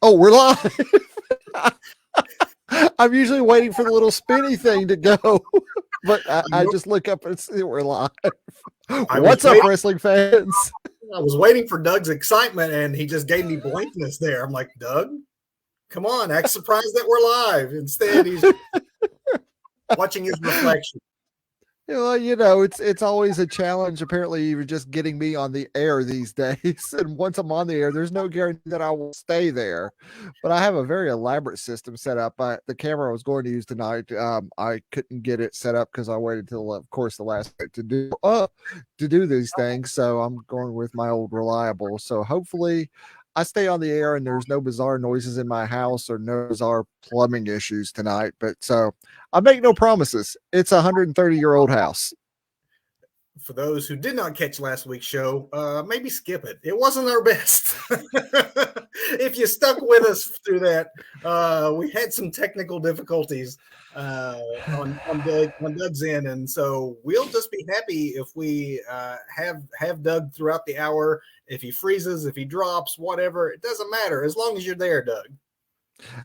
Oh, we're live. I'm usually waiting for the little spinny thing to go, but I just look up and see we're live. I was What's up, wrestling fans? I was waiting for Doug's excitement, and he just gave me blankness there. I'm like, Doug, come on, act surprised that we're live. Instead, he's watching his reflection. Well, it's always a challenge. Apparently, you're just getting me on the air these days, and once I'm on the air, there's no guarantee that I will stay there. But I have a very elaborate system set up. The camera I was going to use tonight, I couldn't get it set up because I waited till, of course, the last minute to do these things. So I'm going with my old reliable. So hopefully, I stay on the air and there's no bizarre noises in my house or no bizarre plumbing issues tonight. But so I make no promises. It's a 130-year-old house. For those who did not catch last week's show, maybe skip it. It wasn't our best. If you stuck with us through that, we had some technical difficulties on Doug's end, and so we'll just be happy if we have Doug throughout the hour. If he freezes, if he drops, whatever, it doesn't matter as long as you're there, Doug.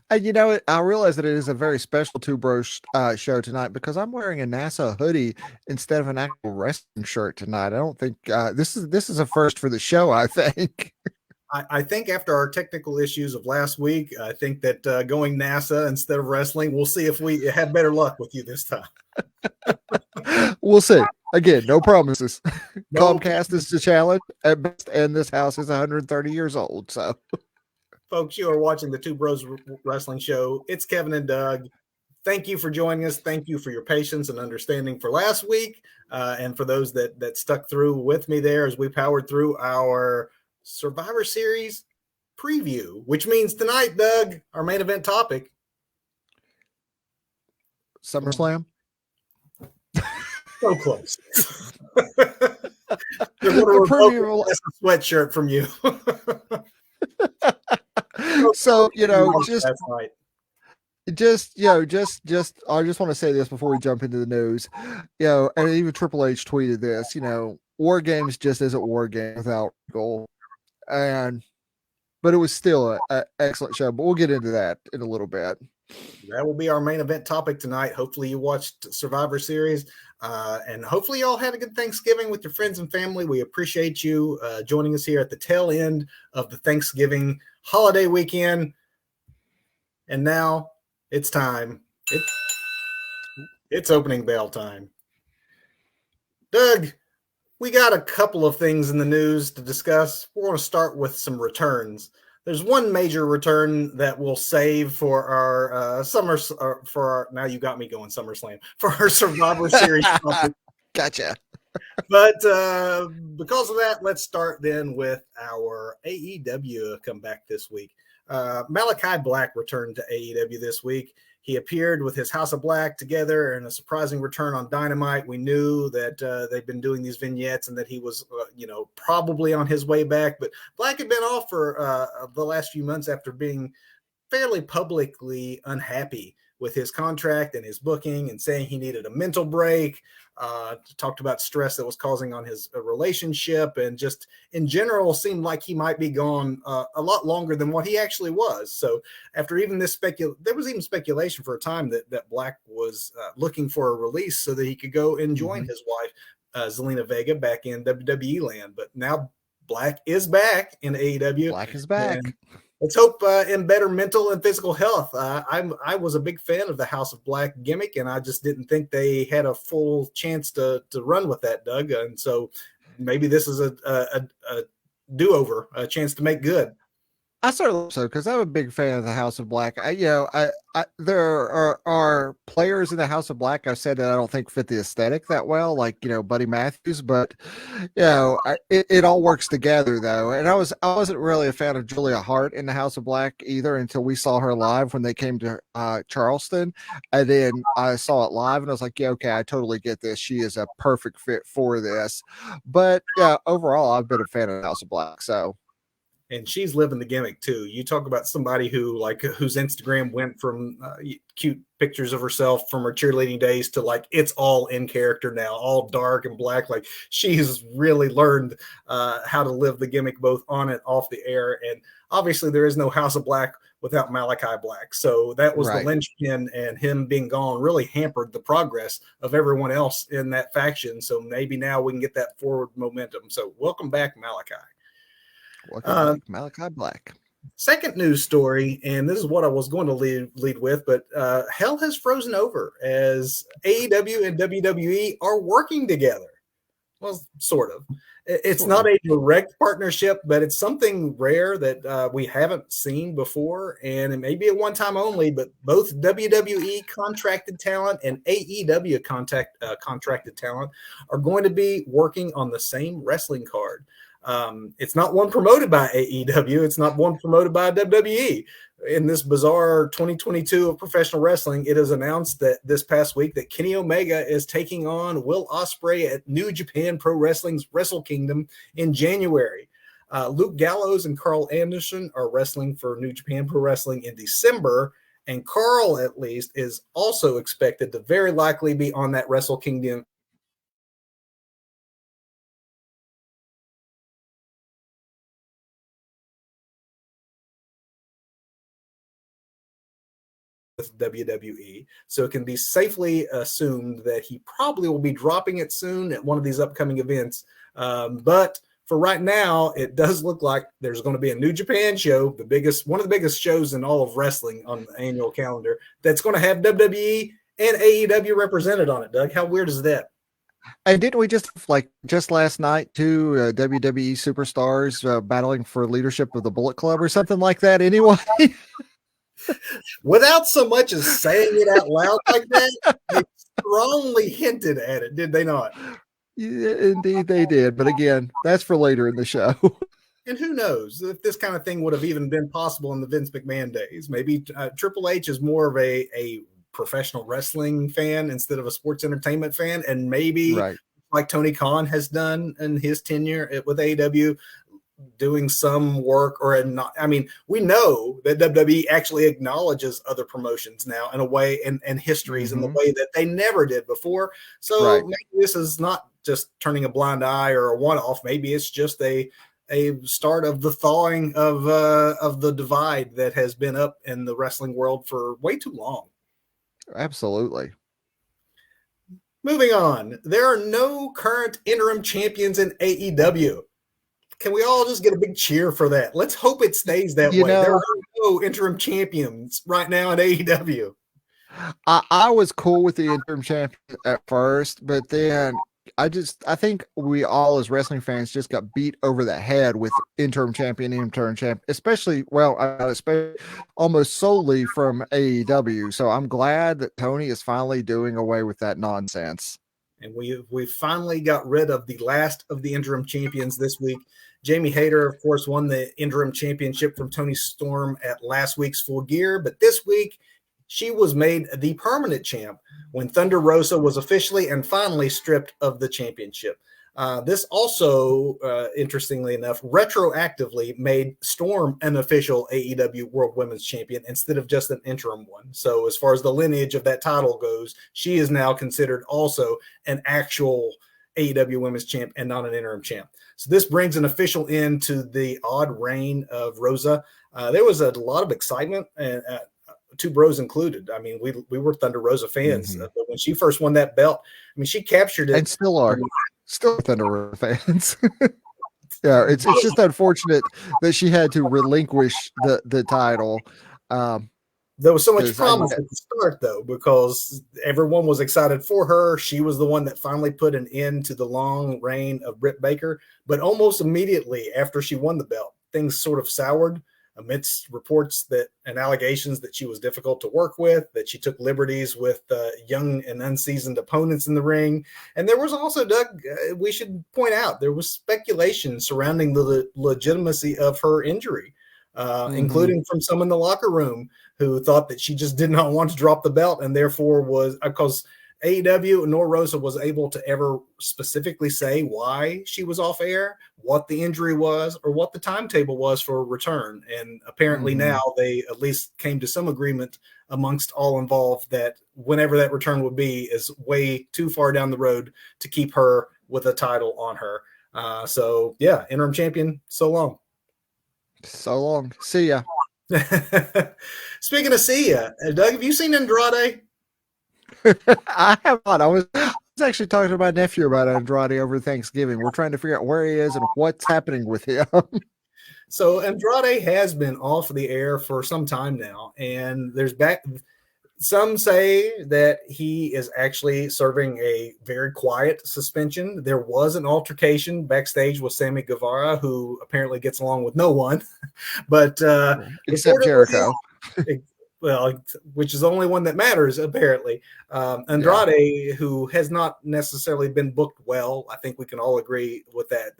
And I realize that it is a very special Two Bros show tonight because I'm wearing a NASA hoodie instead of an actual wrestling shirt tonight. I don't think this is a first for the show. I think. I think after our technical issues of last week, I think that going NASA instead of wrestling, we'll see if we have better luck with you this time. We'll see. Again, no promises. No. Comcast is the challenge at best, and this house is 130 years old. So. Folks, you are watching the Two Bros Wrestling Show. It's Kevin and Doug. Thank you for joining us. Thank you for your patience and understanding for last week, and for those that stuck through with me there as we powered through our Survivor Series preview, which means tonight, Doug, our main event topic. SummerSlam? So close. They're going to a sweatshirt from you. So I just want to say this before we jump into the news. And even Triple H tweeted this. War Games just isn't War Game without goal, but it was still an excellent show. But we'll get into that in a little bit. That will be our main event topic tonight. Hopefully you watched Survivor Series, and hopefully you all had a good Thanksgiving with your friends and family. We appreciate you joining us here at the tail end of the Thanksgiving holiday weekend. And now it's time. It's opening bell time. Doug, we got a couple of things in the news to discuss. We're going to start with some returns. There's one major return that we'll save for our now you got me going SummerSlam, for our Survivor Series. Gotcha. But because of that, let's start then with our AEW comeback this week. Malachi Black returned to AEW this week. He appeared with his House of Black together in a surprising return on Dynamite. We knew that they've been doing these vignettes and that he was, probably on his way back. But Black had been off for the last few months after being fairly publicly unhappy with his contract and his booking and saying he needed a mental break. Talked about stress that was causing on his relationship, and just in general seemed like he might be gone a lot longer than what he actually was. So after even this there was even speculation for a time that Black was looking for a release so that he could go and join his wife, Zelina Vega, back in WWE land. But now Black is back in AEW. Black is back. Let's hope in better mental and physical health. I was a big fan of the House of Black gimmick, and I just didn't think they had a full chance to run with that, Doug. And so maybe this is a do-over, a chance to make good. I certainly hope so, because I'm a big fan of the House of Black. There are players in the House of Black I've said that I don't think fit the aesthetic that well, like Buddy Matthews, but it all works together though. And I wasn't really a fan of Julia Hart in the House of Black either until we saw her live when they came to Charleston, and then I saw it live and I was like, yeah, okay, I totally get this. She is a perfect fit for this. But overall, I've been a fan of the House of Black. So. and she's living the gimmick too. You talk about somebody whose Instagram went from cute pictures of herself from her cheerleading days to like it's all in character now, all dark and black. Like she's really learned how to live the gimmick both on and off the air. And obviously there is no House of Black without Malachi Black. So that was the linchpin, and him being gone really hampered the progress of everyone else in that faction. So maybe now we can get that forward momentum. So welcome back, Malachi. Welcome back, Malachi Black. Second news story, and this is what I was going to lead with, but hell has frozen over as AEW and WWE are working together. Well, sort of. It's not a direct partnership, but it's something rare that we haven't seen before, and it may be a one-time only, but both WWE contracted talent and AEW contracted talent are going to be working on the same wrestling card. It's not one promoted by AEW. It's not one promoted by WWE. In this bizarre 2022 of professional wrestling, it is announced that this past week that Kenny Omega is taking on Will Ospreay at New Japan Pro Wrestling's Wrestle Kingdom in January. Luke Gallows and Carl Anderson are wrestling for New Japan Pro Wrestling in December, and Carl, at least, is also expected to very likely be on that Wrestle Kingdom with WWE. So it can be safely assumed that he probably will be dropping it soon at one of these upcoming events. But for right now, it does look like there's going to be a New Japan show, one of the biggest shows in all of wrestling on the annual calendar, that's going to have WWE and AEW represented on it. Doug, how weird is that? And didn't we just last night two WWE superstars battling for leadership of the Bullet Club or something like that anyway? Without so much as saying it out loud like that, they strongly hinted at it, did they not? Yeah, indeed they did. But again, that's for later in the show. And who knows if this kind of thing would have even been possible in the Vince McMahon days. Maybe Triple H is more of a professional wrestling fan instead of a sports entertainment fan. And maybe like Tony Khan has done in his tenure with AEW, doing some work or not. I mean, we know that WWE actually acknowledges other promotions now in a way and histories in the way that they never did before. So maybe this is not just turning a blind eye or a one-off. Maybe it's just a start of the thawing of the divide that has been up in the wrestling world for way too long. Absolutely. Moving on, there are no current interim champions in AEW. Can we all just get a big cheer for that? Let's hope it stays that way. There are no interim champions right now in AEW. I was cool with the interim champion at first, but then I think we all as wrestling fans just got beat over the head with interim champion, especially almost solely from AEW. So I'm glad that Tony is finally doing away with that nonsense. And we finally got rid of the last of the interim champions this week. Jamie Hayter, of course, won the interim championship from Toni Storm at last week's Full Gear, but this week she was made the permanent champ when Thunder Rosa was officially and finally stripped of the championship. This also, interestingly enough, retroactively made Storm an official AEW World Women's Champion instead of just an interim one. So as far as the lineage of that title goes, she is now considered also an actual AEW Women's Champ and not an interim champ. So this brings an official end to the odd reign of Rosa. There was a lot of excitement, and Two Bros included. I mean, we were Thunder Rosa fans, but when she first won that belt, I mean, she captured it, and still are Thunder Rosa fans. Yeah, it's just unfortunate that she had to relinquish the title. There was so much promise at the start, though, because everyone was excited for her. She was the one that finally put an end to the long reign of Britt Baker. But almost immediately after she won the belt, things sort of soured amidst reports and allegations that she was difficult to work with, that she took liberties with young and unseasoned opponents in the ring. And there was also, Doug, we should point out, there was speculation surrounding the legitimacy of her injury. Including from some in the locker room who thought that she just did not want to drop the belt, and therefore was because AEW nor Rosa was able to ever specifically say why she was off air, what the injury was, or what the timetable was for a return. And apparently now they at least came to some agreement amongst all involved that whenever that return would be is way too far down the road to keep her with a title on her. So yeah, interim champion, so long. So long. See ya. Speaking of see ya, Doug, have you seen Andrade? I have not. I was actually talking to my nephew about Andrade over Thanksgiving. We're trying to figure out where he is and what's happening with him. So Andrade has been off the air for some time now, and there's back. Some say that he is actually serving a very quiet suspension. There was an altercation backstage with Sammy Guevara, who apparently gets along with no one, but except Jericho. Well, which is the only one that matters, apparently. Andrade, who has not necessarily been booked well, I think we can all agree with that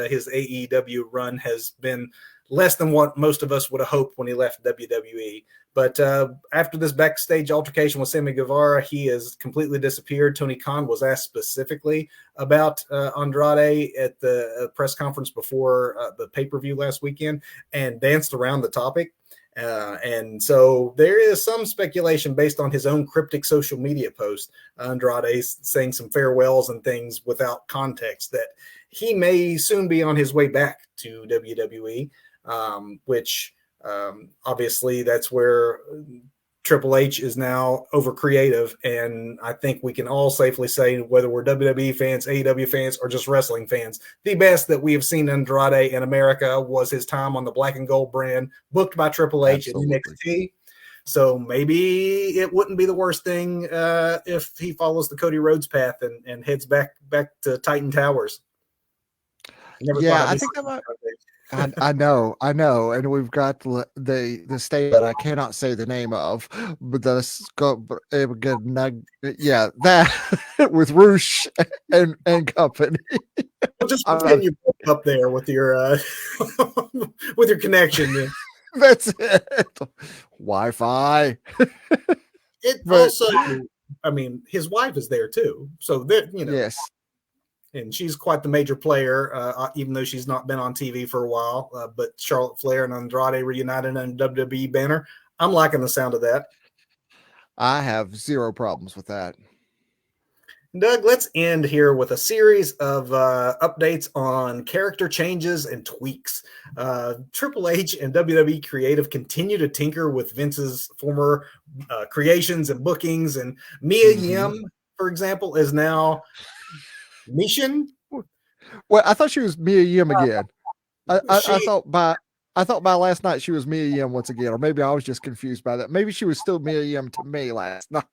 his AEW run has been less than what most of us would have hoped when he left WWE. But after this backstage altercation with Sammy Guevara, he has completely disappeared. Tony Khan was asked specifically about Andrade at the press conference before the pay-per-view last weekend and danced around the topic. And so there is some speculation based on his own cryptic social media post, Andrade saying some farewells and things without context, that he may soon be on his way back to WWE, which obviously that's where Triple H is now over creative. And I think we can all safely say, whether we're WWE fans, AEW fans, or just wrestling fans, the best that we have seen Andrade in America was his time on the Black and Gold brand, booked by Triple H in NXT. So maybe it wouldn't be the worst thing if he follows the Cody Rhodes path and heads back to Titan Towers. I think that might. I know, and we've got the state that I cannot say the name of, but that with Roosh and company. Well, just pretend you up there with your with your connection. That's it. Wi-Fi. Also, I mean, his wife is there too, so that yes. And she's quite the major player, even though she's not been on TV for a while. But Charlotte Flair and Andrade reunited on WWE banner. I'm liking the sound of that. I have zero problems with that. Doug, let's end here with a series of updates on character changes and tweaks. Triple H and WWE Creative continue to tinker with Vince's former creations and bookings. And Mia Yim, for example, is now Mission? Well, I thought she was Mia Yim again. I thought by last night she was Mia Yim once again, or maybe I was just confused by that. Maybe she was still Mia Yim to me last night.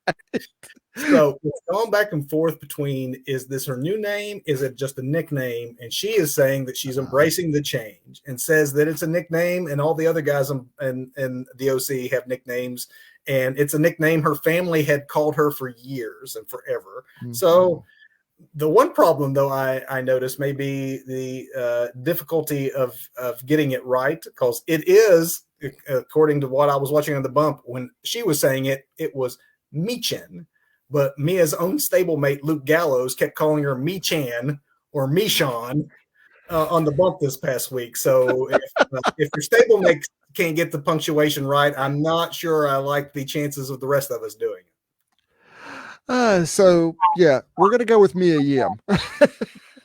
So it's going back and forth between, is this her new name? Is it just a nickname? And she is saying that she's embracing the change and says that it's a nickname, and all the other guys in the OC have nicknames, and it's a nickname her family had called her for years and forever. So the one problem, though, I noticed may be the difficulty of getting it right, because it is, according to what I was watching on the bump, when she was saying it, it was Michin. But Mia's own stablemate, Luke Gallows, kept calling her Michan or Michon on the bump this past week. So if your stablemate can't get the punctuation right, I'm not sure I like the chances of the rest of us doing it. So yeah, we're gonna go with Mia Yim.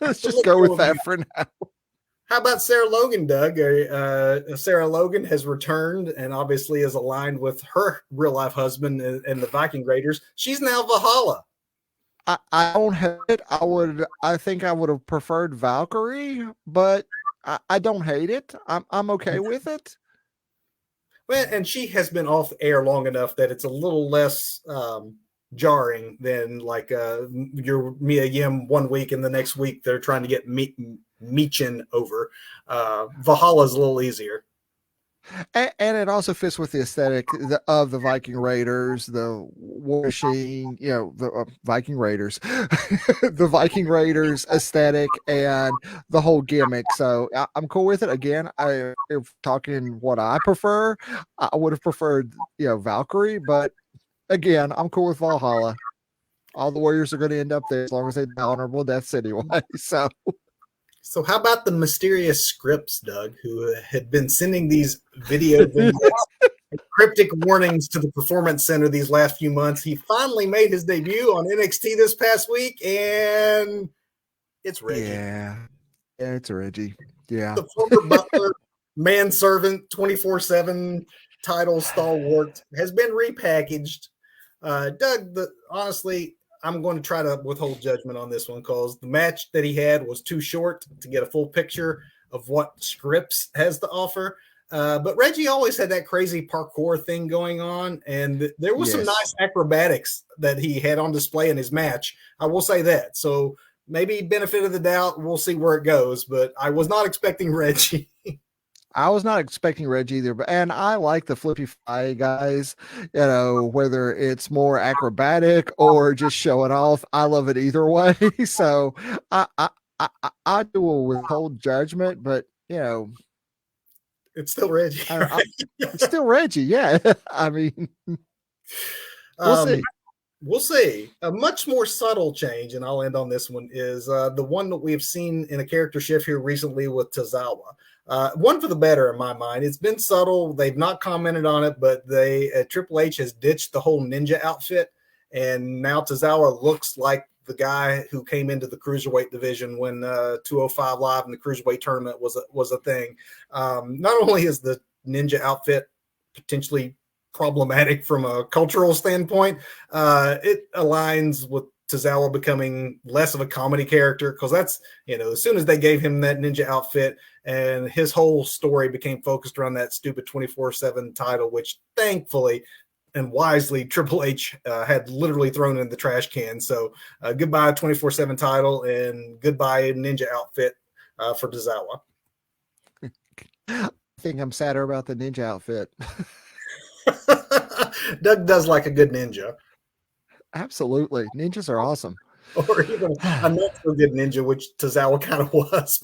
Let's just go with that for now. How about Sarah Logan, Doug? Sarah Logan has returned and obviously is aligned with her real life husband and the Viking Raiders. She's now Valhalla. I don't hate it. I think I would have preferred Valkyrie, but I don't hate it. I'm okay with it. Well, and she has been off the air long enough that it's a little less jarring than like your Mia Yim one week and the next week they're trying to get Michin over. Valhalla's a little easier. And it also fits with the aesthetic of the Viking Raiders, the War Machine, the Viking Raiders, the Viking Raiders aesthetic and the whole gimmick. So I'm cool with it. Again, if talking what I prefer, I would have preferred, Valkyrie, but again, I'm cool with Valhalla. All the Warriors are going to end up there as long as they die honorable deaths anyway. So how about the mysterious Scripps, Doug, who had been sending these video vignettes and cryptic warnings to the Performance Center these last few months? He finally made his debut on NXT this past week, and it's Reggie. Yeah, it's Reggie. Yeah. The former Butler, manservant, 24/7 title stalwart has been repackaged. Doug, honestly, I'm going to try to withhold judgment on this one because the match that he had was too short to get a full picture of what Scripps has to offer. But Reggie always had that crazy parkour thing going on, and there was some nice acrobatics that he had on display in his match. I will say that. So maybe benefit of the doubt, we'll see where it goes, but I was not expecting Reggie. I was not expecting Reggie either, and I like the Flippy Fly guys, whether it's more acrobatic or just showing off. I love it either way. So I do a withhold judgment, but it's still Reggie. It's still Reggie. Yeah. I mean, we'll see. We'll see. A much more subtle change, and I'll end on this one, is the one that we've seen in a character shift here recently with Tozawa. One for the better in my mind. It's been subtle. They've not commented on it, but Triple H has ditched the whole ninja outfit, and now Tozawa looks like the guy who came into the cruiserweight division when 205 Live and the cruiserweight tournament was a thing. Not only is the ninja outfit potentially problematic from a cultural standpoint, it aligns with Tozawa becoming less of a comedy character, because that's, as soon as they gave him that ninja outfit and his whole story became focused around that stupid 24/7 title, which thankfully and wisely Triple H had literally thrown in the trash can. So goodbye 24/7 title and goodbye ninja outfit for Tozawa. I think I'm sadder about the ninja outfit. Doug does like a good ninja. Absolutely. Ninjas are awesome. Or even a not so good ninja, which Tozawa kind of was.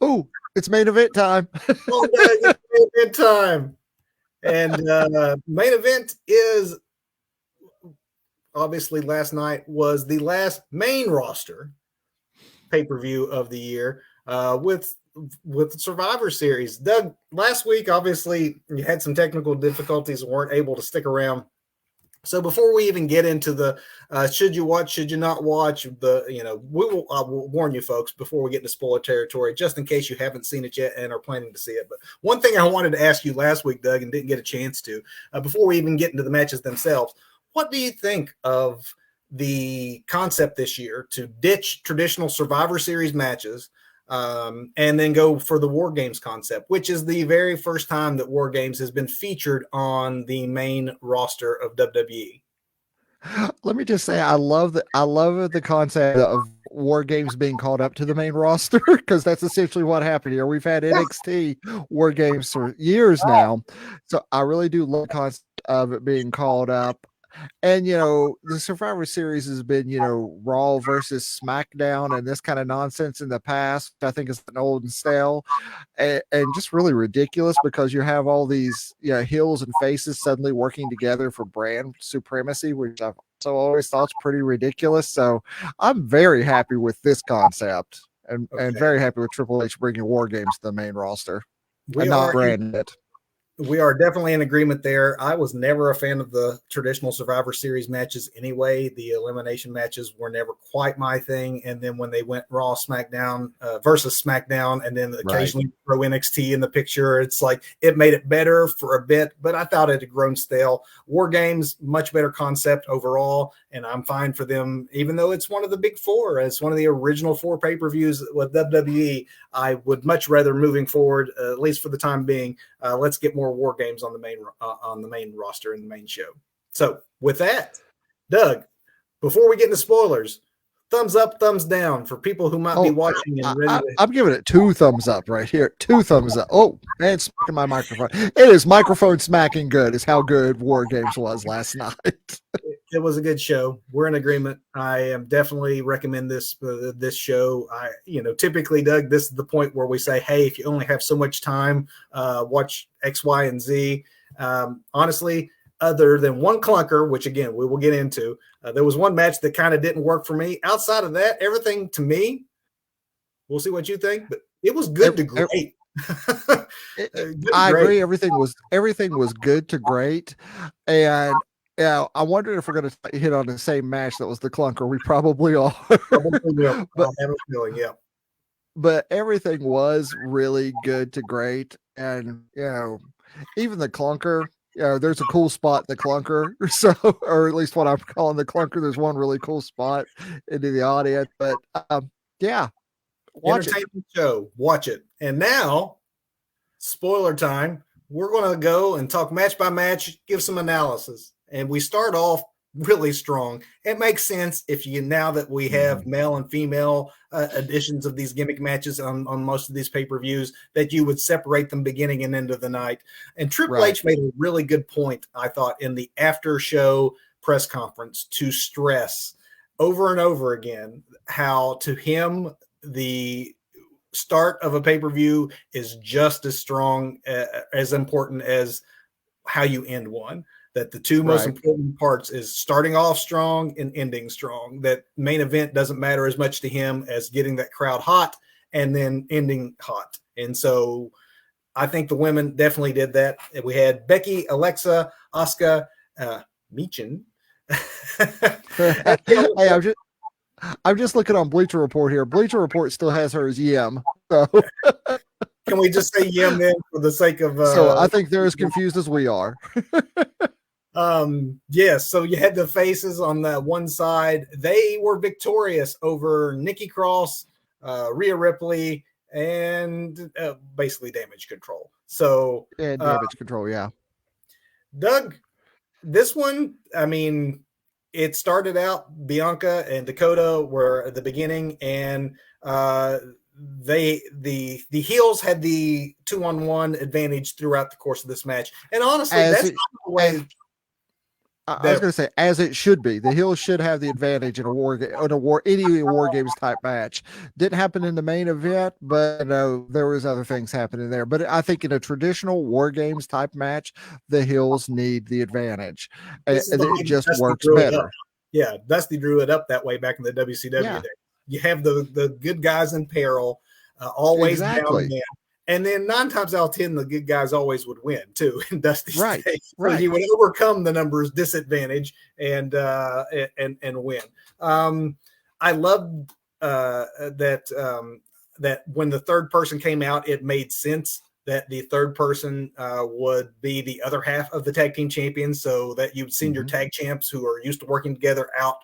Oh, it's main event time. Oh, it's main event time. And main event is obviously last night was the last main roster pay-per-view of the year with the Survivor Series. Doug, last week, obviously, you had some technical difficulties and weren't able to stick around. So before we even get into the should you watch, should you not watch, I will warn you folks before we get into spoiler territory, just in case you haven't seen it yet and are planning to see it. But one thing I wanted to ask you last week, Doug, and didn't get a chance to, before we even get into the matches themselves, what do you think of the concept this year to ditch traditional Survivor Series matches and then go for the War Games concept, which is the very first time that War Games has been featured on the main roster of WWE? Let me just say, I love the concept of War Games being called up to the main roster, because that's essentially what happened here. We've had NXT War Games for years now, so I really do love the concept of it being called up. And the Survivor Series has been Raw versus SmackDown and this kind of nonsense in the past. I think it's an old and stale, and just really ridiculous, because you have all these heels and faces suddenly working together for brand supremacy, which I've also always thought is pretty ridiculous. So I'm very happy with this concept, and very happy with Triple H bringing War Games to the main roster and not branding it. We are definitely in agreement there. I was never a fan of the traditional Survivor Series matches anyway. The elimination matches were never quite my thing. And then when they went Raw, SmackDown versus SmackDown, and then occasionally throw NXT in the picture, it's like it made it better for a bit, but I thought it had grown stale. War Games, much better concept overall, and I'm fine for them, even though it's one of the big four. It's one of the original 4 pay-per-views with WWE. I would much rather, moving forward, at least for the time being, let's get more War Games on the main roster and the main show. So with that, Doug, before we get into spoilers, thumbs up, thumbs down for people who might be watching. And I'm giving it 2 thumbs up right here. 2 thumbs up. Oh, man, it's smacking my microphone. It is microphone smacking good. Is how good War Games was last night. It was a good show. We're in agreement. I am definitely recommend this show. Typically, Doug, this is the point where we say, hey, if you only have so much time, watch X, Y, and Z. Honestly, other than one clunker, which again we will get into. There was one match that kind of didn't work for me. Outside of that, everything to me, we'll see what you think, but it was good to great. I agree. Everything was good to great, and yeah, I wondered if we're going to hit on the same match that was the clunker. We probably are. Probably will. But, I have a feeling, yeah. But everything was really good to great, and even the clunker. There's a cool spot in the clunker, so, or at least what I'm calling the clunker. There's one really cool spot into the audience, but yeah, watch entertainment show. Watch it. And now, spoiler time. We're going to go and talk match by match, give some analysis, and we start off really strong. It makes sense if you now that we have male and female editions of these gimmick matches on most of these pay-per-views, that you would separate them beginning and end of the night. And Triple H made a really good point, I thought, in the after show press conference to stress over and over again how to him the start of a pay-per-view is just as strong, as important as how you end one. That the two most important parts is starting off strong and ending strong. That main event doesn't matter as much to him as getting that crowd hot and then ending hot. And so I think the women definitely did that. We had Becky, Alexa, Asuka, Michin. Hey, I'm just looking on Bleacher Report here. Bleacher Report still has her as Yim. So can we just say Yim then for the sake of so I think they're as confused as we are. Yes, so you had the faces on the one side. They were victorious over Nikki Cross, Rhea Ripley, and basically Damage Control. So Damage Control, yeah. Doug, this one, I mean, it started out Bianca and Dakota were at the beginning, and the heels had the 2-on-1 advantage throughout the course of this match. And honestly, that's not the way. I was going to say, as it should be, the heels should have the advantage in any war games type match. Didn't happen in the main event, but there was other things happening there. But I think in a traditional war games type match, the heels need the advantage. It just works better. Yeah, Dusty drew it up that way back in the WCW days. You have the good guys in peril, always down there. And then 9 times out of 10, the good guys always would win too in Dusty's days. So he would overcome the numbers disadvantage and win. I loved that when the third person came out, it made sense that the third person would be the other half of the tag team champions, so that you'd send your tag champs who are used to working together out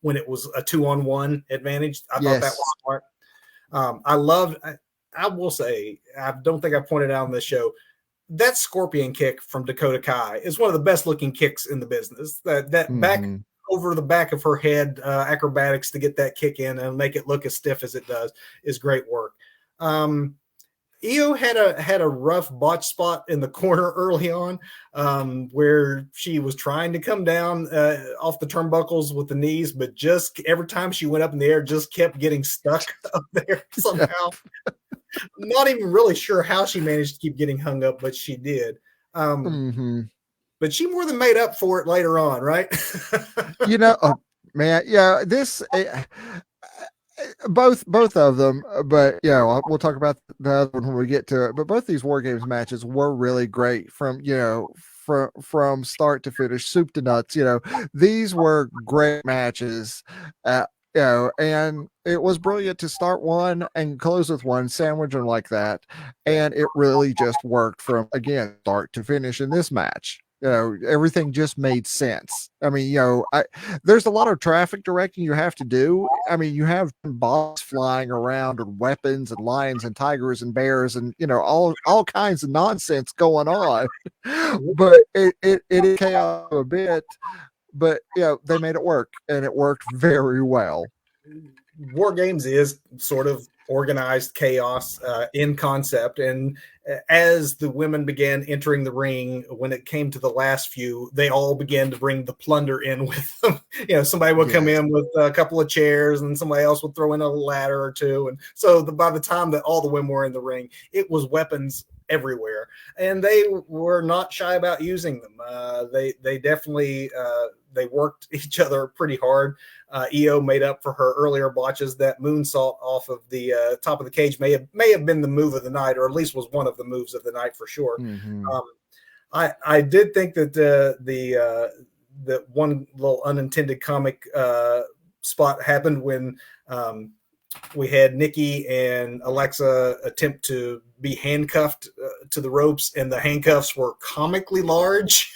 when it was a 2-on-1 advantage. I thought that was smart. I will say, I don't think I pointed out on this show, that scorpion kick from Dakota Kai is one of the best looking kicks in the business. That back over the back of her head acrobatics to get that kick in and make it look as stiff as it does is great work. Io had a rough botch spot in the corner early on, where she was trying to come down off the turnbuckles with the knees, but just every time she went up in the air, just kept getting stuck up there somehow. Not even really sure how she managed to keep getting hung up, but she did. But she more than made up for it later on, right? Man, yeah, this both of them, but we'll talk about the other one when we get to it. But both these War Games matches were really great from start to finish, soup to nuts. These were great matches. And it was brilliant to start one and close with one, sandwich them like that. And it really just worked from, again, start to finish in this match. Everything just made sense. I mean, there's a lot of traffic directing you have to do. I mean, you have bombs flying around and weapons and lions and tigers and bears and, all kinds of nonsense going on. But it is chaos a bit. But they made it work, and it worked very well. War Games is sort of organized chaos in concept, and as the women began entering the ring, when it came to the last few, they all began to bring the plunder in with them. Somebody would come in with a couple of chairs, and somebody else would throw in a ladder or two, and so by the time that all the women were in the ring, it was weapons everywhere, and they were not shy about using them. They definitely they worked each other pretty hard. Io made up for her earlier botches. That moonsault off of the top of the cage may have been the move of the night, or at least was one of the moves of the night for sure. Mm-hmm. I did think that the one little unintended comic spot happened when we had Nikki and Alexa attempt to be handcuffed to the ropes, and the handcuffs were comically large.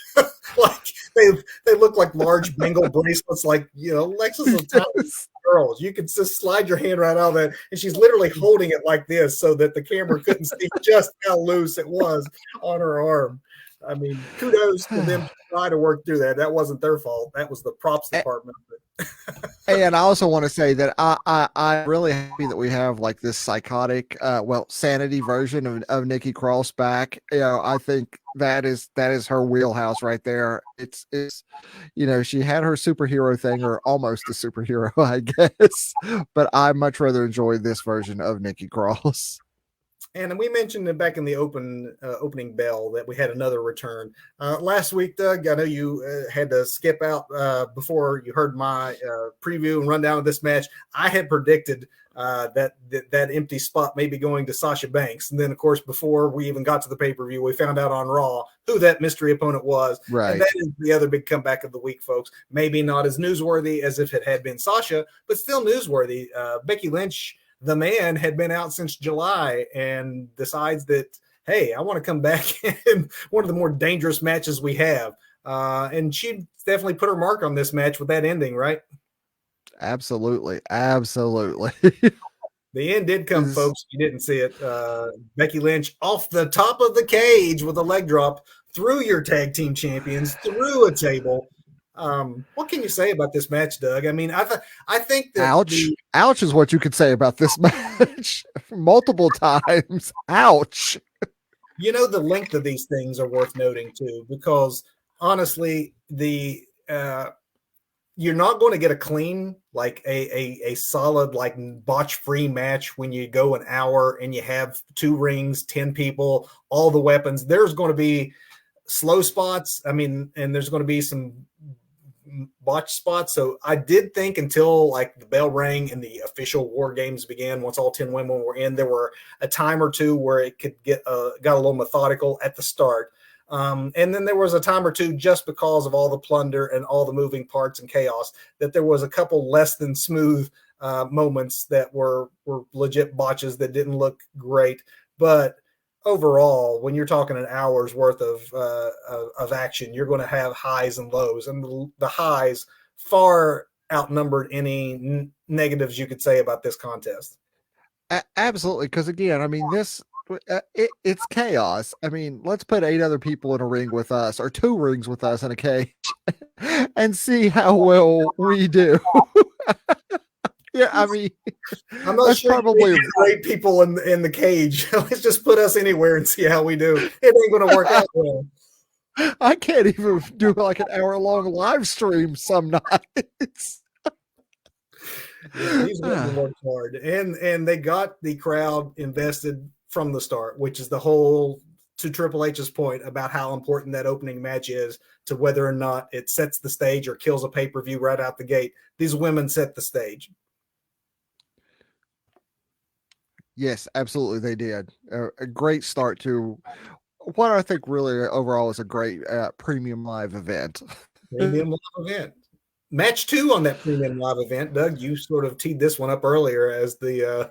Like they look like large Bengal bracelets. Like, Alexa's a tiny girl. You could just slide your hand right out of that, and she's literally holding it like this so that the camera couldn't see just how loose it was on her arm. I mean, kudos to them to try to work through that. That wasn't their fault. That was the props department. And I also want to say that I'm really happy that we have like this psychotic, sanity version of Nikki Cross back. I think that is her wheelhouse right there. It's she had her superhero thing, or almost a superhero, I guess. But I much rather enjoy this version of Nikki Cross. And we mentioned it back in the opening bell that we had another return. Last week, Doug, I know you had to skip out before you heard my preview and rundown of this match. I had predicted that empty spot may be going to Sasha Banks. And then, of course, before we even got to the pay-per-view, we found out on Raw who that mystery opponent was. Right. And that is the other big comeback of the week, folks. Maybe not as newsworthy as if it had been Sasha, but still newsworthy. Becky Lynch, the man, had been out since July and decides that, hey, I want to come back in one of the more dangerous matches we have. And she definitely put her mark on this match with that ending, right? Absolutely. The end did come, folks. You didn't see it. Becky Lynch off the top of the cage with a leg drop through your tag team champions, through a table. What can you say about this match, Doug? I mean, I think that ouch is what you could say about this match multiple times. Ouch. The length of these things are worth noting too, because honestly, you're not going to get a clean, like a solid, like botch-free match when you go an hour and you have 2 rings, 10 people, all the weapons. There's going to be slow spots. I mean, and there's going to be some botch spots. So I did think until like the bell rang and the official War Games began, once all 10 women were in, there were a time or two where it could got a little methodical at the start. And then there was a time or two, just because of all the plunder and all the moving parts and chaos, that there was a couple less than smooth moments that were legit botches that didn't look great. But overall, when you're talking an hour's worth of action, you're going to have highs and lows, and the highs far outnumbered any negatives you could say about this contest. Absolutely, because again, I mean, it's chaos. I mean, let's put 8 other people in a ring with us, or 2 rings with us in a cage, and see how well we do. Yeah, I mean, I'm not sure probably 8 people in the cage. Let's just put us anywhere and see how we do. It ain't going to work out well. I can't even do like an hour-long live stream some nights. Yeah, these women worked hard, and they got the crowd invested from the start, which is the whole, to Triple H's point about how important that opening match is to whether or not it sets the stage or kills a pay-per-view right out the gate. These women set the stage. Yes, absolutely, they did. A great start to what I think really overall is a great premium live event. Premium live event. Match 2 on that premium live event. Doug, you sort of teed this one up earlier as the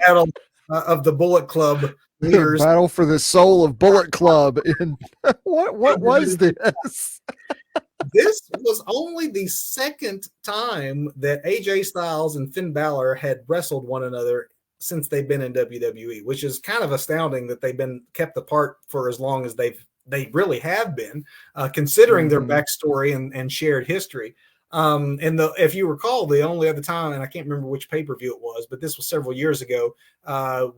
battle of the Bullet Club leaders. Battle for the soul of Bullet Club. In what was this? This was only the second time that AJ Styles and Finn Balor had wrestled one another since they've been in WWE, which is kind of astounding that they've been kept apart for as long as they really have been, considering their backstory and shared history. If you recall, the only other time, and I can't remember which pay-per-view it was, but this was several years ago,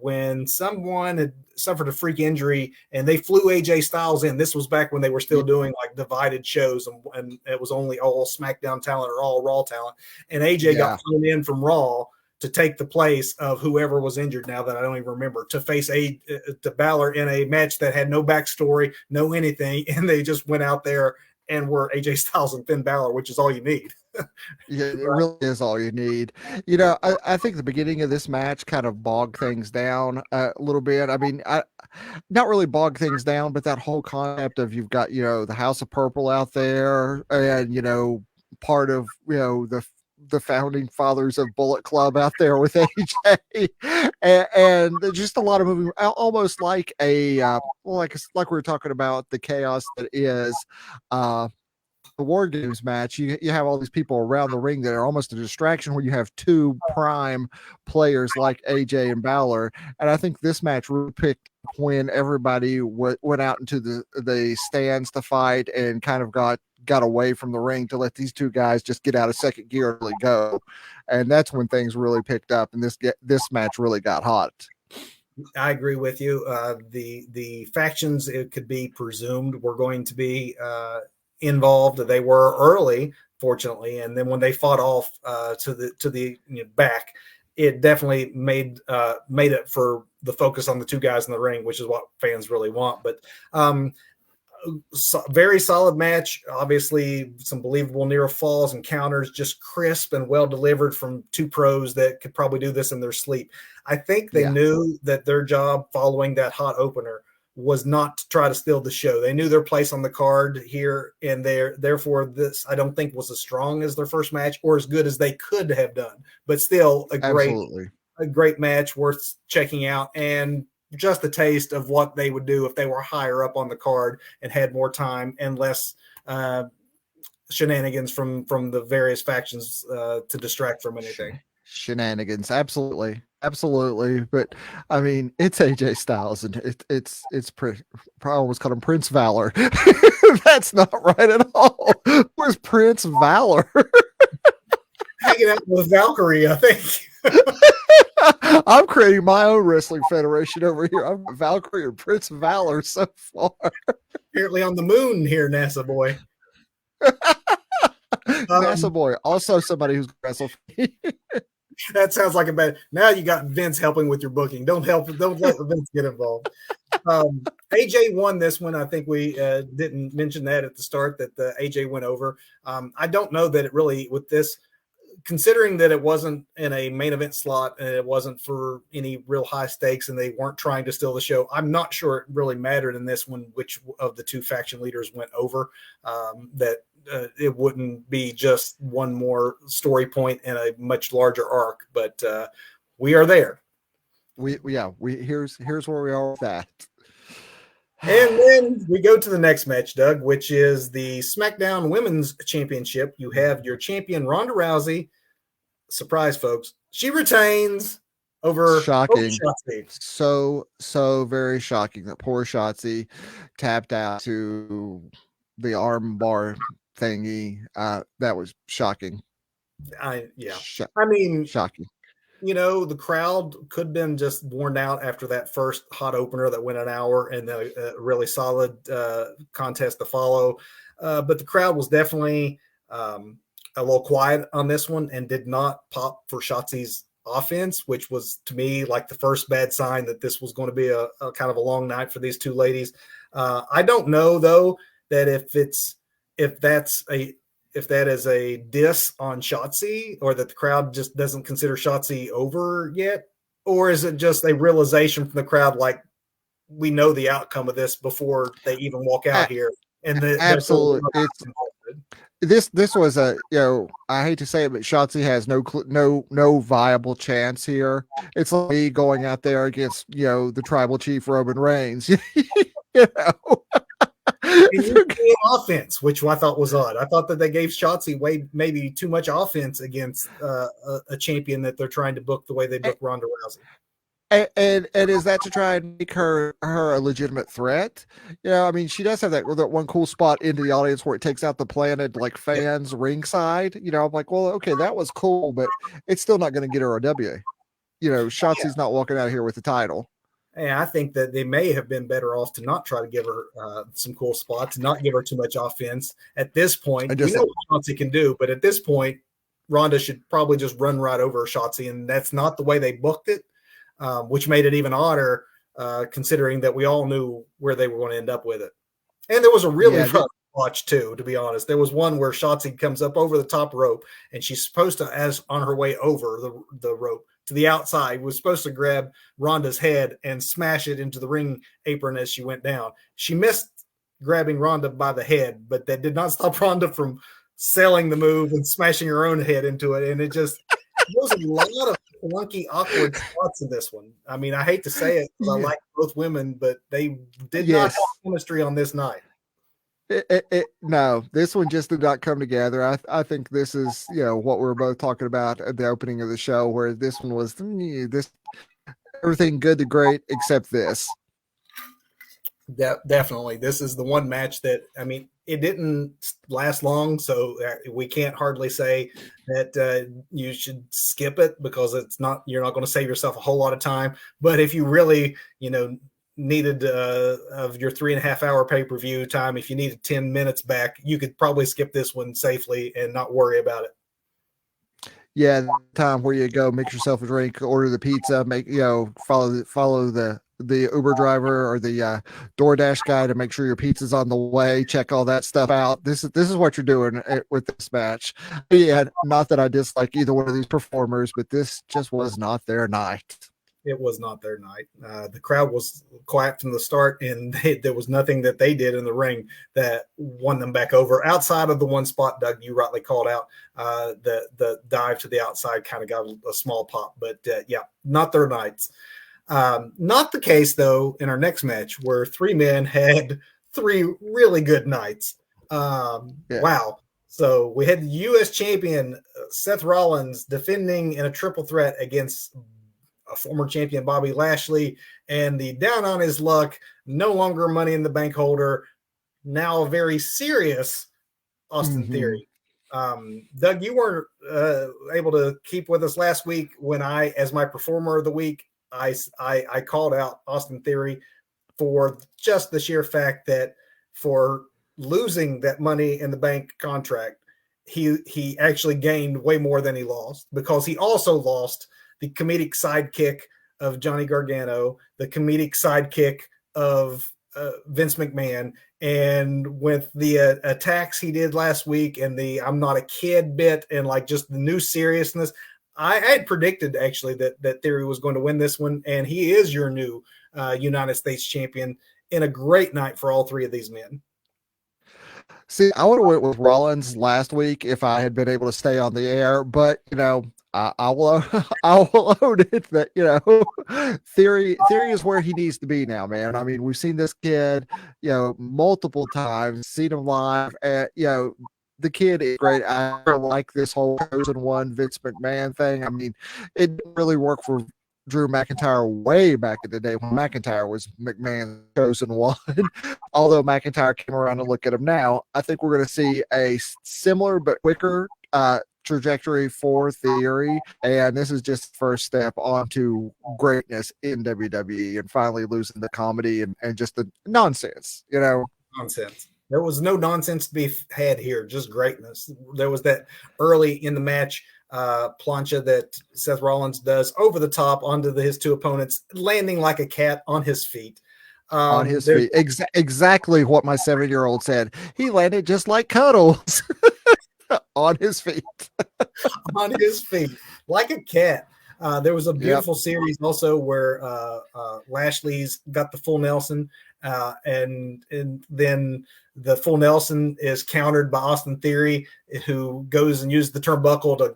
when someone had suffered a freak injury and they flew AJ Styles in. This was back when they were still doing like divided shows, and it was only all SmackDown talent or all Raw talent. And AJ got flown in from Raw to take the place of whoever was injured now that I don't even remember, to face to Balor in a match that had no backstory, no anything, and they just went out there and were AJ Styles and Finn Balor, which is all you need. Yeah, it really is all you need. I think the beginning of this match kind of bogged things down a little bit. I mean, not really bog things down, but that whole concept of you've got, the House of Purple out there and, part of, the founding fathers of Bullet Club out there with AJ and just a lot of moving, almost like like we were talking about the chaos that is, the War Games match. You have all these people around the ring that are almost a distraction when you have two prime players like AJ and Balor. And I think this match really picked when everybody went out into the stands to fight and kind of got away from the ring to let these two guys just get out of second gear and really go. And that's when things really picked up and this match really got hot. I agree with you. The factions, it could be presumed, were going to be involved. They were early, fortunately, and then when they fought off to the back, it definitely made it for the focus on the two guys in the ring, which is what fans really want. But very solid match. Obviously, some believable near falls and counters, just crisp and well delivered from two pros that could probably do this in their sleep. I think they knew that their job following that hot opener was not to try to steal the show. They knew their place on the card here and there. Therefore, this, I don't think, was as strong as their first match or as good as they could have done, but still a great match worth checking out, and just a taste of what they would do if they were higher up on the card and had more time and less shenanigans from the various factions to distract from anything. Shenanigans, absolutely. But I mean, it's AJ Styles, and it's probably almost called him Prince Valor. That's not right at all. Where's Prince Valor? Hanging out with Valkyrie, I think. I'm creating my own wrestling federation over here. I'm Valkyrie and Prince Valor so far. Apparently on the moon here, NASA boy. NASA boy, also somebody who's wrestled. That sounds like a bad. Now you got Vince helping with your booking. Don't let Vince get involved. AJ won this one. I think we didn't mention that at the start that the AJ went over. I don't know that it really, with this, considering that it wasn't in a main event slot and it wasn't for any real high stakes and they weren't trying to steal the show, I'm not sure it really mattered in this one which of the two faction leaders went over. It wouldn't be just one more story point in a much larger arc, but we are there. Here's where we are with that. And then we go to the next match, Doug, which is the SmackDown Women's Championship. You have your champion Ronda Rousey. Surprise, folks. She retains over Shocking. Shotzi. So very shocking that poor Shotzi tapped out to the arm bar thingy. That was shocking. I mean, shocking. The crowd could have been just worn out after that first hot opener that went an hour and a really solid contest to follow. But the crowd was definitely a little quiet on this one and did not pop for Shotzi's offense, which was to me like the first bad sign that this was going to be a kind of a long night for these two ladies. I don't know though that if that is a diss on Shotzi, or that the crowd just doesn't consider Shotzi over yet, or is it just a realization from the crowd like we know the outcome of this before they even walk out here? And absolutely, this was a I hate to say it, but Shotzi has no viable chance here. It's like me going out there against the tribal chief Roman Reigns. Offense, which I thought was odd. I thought that they gave Shotzi maybe too much offense against a champion that they're trying to book the way they book Ronda Rousey. And is that to try and make her a legitimate threat? I mean, she does have that one cool spot into the audience where it takes out the planted like fans ringside. I'm like, well, okay, that was cool, but it's still not going to get her a W. Shotzi's not walking out of here with the title. And I think that they may have been better off to not try to give her some cool spots, not give her too much offense at this point. We know what Shotzi can do, but at this point, Ronda should probably just run right over Shotzi, and that's not the way they booked it, which made it even odder, considering that we all knew where they were going to end up with it. And there was a really rough watch too, to be honest. There was one where Shotzi comes up over the top rope, and she's supposed to, as on her way over the rope to the outside, was supposed to grab Ronda's head and smash it into the ring apron as she went down. She missed grabbing Ronda by the head, but that did not stop Ronda from selling the move and smashing her own head into it. And it just, there was a lot of clunky, awkward spots in this one. I mean, I hate to say it because I like both women, but they did not have chemistry on this night. No, this one just did not come together. I think this is, what we were both talking about at the opening of the show, where this one was this everything good to great except this. Definitely. This is the one match that, I mean, it didn't last long, so we can't hardly say that you should skip it because you're not going to save yourself a whole lot of time. But if you really, needed of your 3.5 hour pay-per-view time, if you needed 10 minutes back, you could probably skip this one safely and not worry about it. Yeah, the time where you go mix yourself a drink, order the pizza, follow the Uber driver or the DoorDash guy to make sure your pizza's on the way, check all that stuff out. This is what you're doing with this match. Yeah, not that I dislike either one of these performers, but this just was not their night. It was not their night. The crowd was quiet from the start, and there was nothing that they did in the ring that won them back over outside of the one spot, Doug, you rightly called out. The dive to the outside kind of got a small pop, but not their nights. Not the case, though, in our next match where three men had three really good nights. Wow. So we had the U.S. champion Seth Rollins defending in a triple threat against a former champion Bobby Lashley, and the down on his luck, no longer Money in the Bank holder, now a very serious Austin Theory. Doug, you weren't able to keep with us last week when I, as my performer of the week, I called out Austin Theory for just the sheer fact that for losing that Money in the Bank contract, he actually gained way more than he lost, because he also lost the comedic sidekick of Johnny Gargano, the comedic sidekick of Vince McMahon, and with the attacks he did last week and the I'm not a kid bit and like just the new seriousness, I had predicted actually that Theory was going to win this one, and he is your new United States champion in a great night for all three of these men. See, I would have went with Rollins last week if I had been able to stay on the air, but I will own it that Theory is where he needs to be now, man. I mean, we've seen this kid multiple times, seen him live, and the kid is great. I like this whole chosen one Vince McMahon thing. I mean, it didn't really work for Drew McIntyre way back in the day when McIntyre was McMahon's chosen one. Although McIntyre came around and look at him now, I think we're going to see a similar but quicker trajectory for Theory, and this is just the first step onto greatness in WWE and finally losing the comedy and just the nonsense. Nonsense. There was no nonsense to be had here, just greatness. There was that early in the match plancha that Seth Rollins does over the top onto his two opponents, landing like a cat on his feet. On his feet. Exactly what my 7-year-old said. He landed just like Cuddles. On his feet. On his feet, like a cat. There was a beautiful series also where Lashley's got the full Nelson, and then the full Nelson is countered by Austin Theory, who goes and uses the turnbuckle to